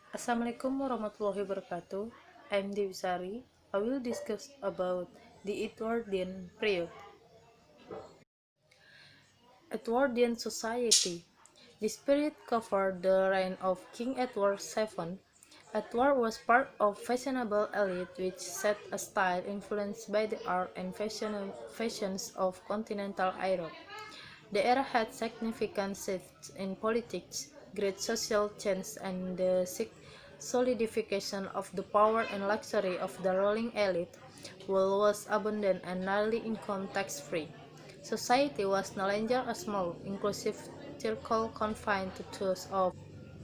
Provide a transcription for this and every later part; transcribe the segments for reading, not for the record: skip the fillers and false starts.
Assalamualaikum warahmatullahi wabarakatuh. I'm Dewi. I will discuss about the Edwardian period. Edwardian society. This period covered the reign of King Edward VII. Edward was part of fashionable elite which set a style influenced by the art and fashions of continental Europe. The era had significant shifts in politics, great social change, and the solidification of the power and luxury of the ruling elite, while was abundant and nearly income tax-free. Society was no longer a small, inclusive circle confined to those of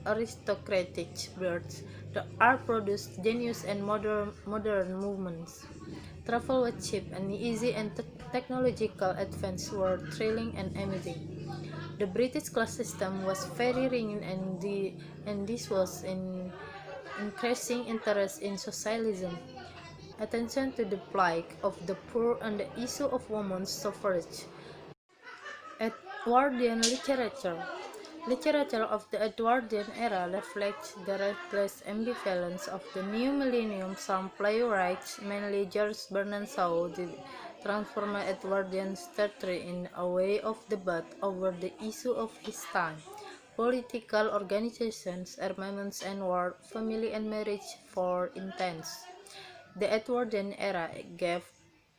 aristocratic birth. The art produced genius and modern movements. Travel was cheap and easy, and technological advances were thrilling and amazing. The British class system was very rigid, and this was in increasing interest in socialism, attention to the plight of the poor, and the issue of women's suffrage. Edwardian literature. Literature of the Edwardian era reflects the restless ambivalence of the new millennium. Some playwrights, mainly George Bernard Shaw, transformed Edwardian story in a way of debate over the issue of his time: political organizations, armaments and war, family and marriage. For instance, the Edwardian era gave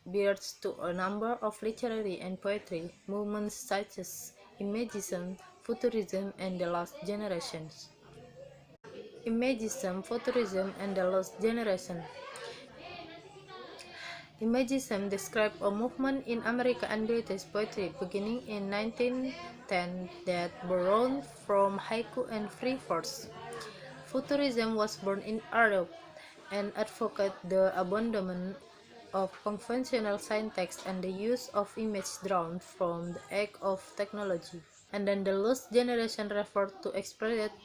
birth to a number of literary and poetry movements such as Imagism, Futurism, and the Lost Generations. Imagism, Futurism, and the Lost Generation. Imagism described a movement in American and British poetry beginning in 1910 that borrowed from haiku and free verse. Futurism was born in Europe and advocated the abandonment of conventional syntax and the use of images drawn from the age of technology. And then the lost generation referred to experienced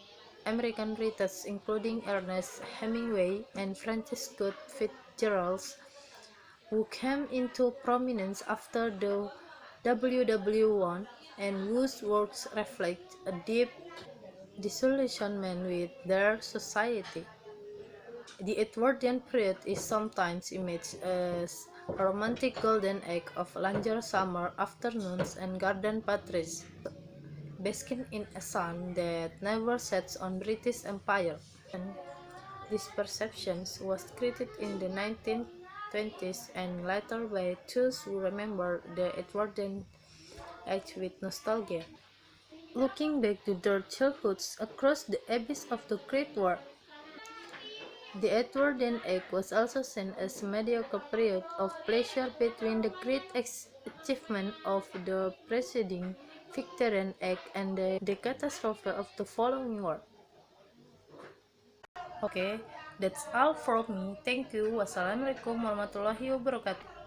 American writers including Ernest Hemingway and Francis Scott Fitzgerald, who came into prominence after the WW1 and whose works reflect a deep disillusionment with their society. The Edwardian period is sometimes imaged as a romantic golden age of longer summer afternoons and garden parties, basking in a sun that never sets on British Empire. And this perception was critiqued in the 1920s and later by those who remember the Edwardian age with nostalgia, looking back to their childhoods across the abyss of the Great War. The Edwardian age was also seen as a mediocre period of pleasure between the great achievement of the preceding Victorian age and the catastrophe of the following war. Okay, that's all from me. Thank you. Wassalamualaikum warahmatullahi wabarakatuh.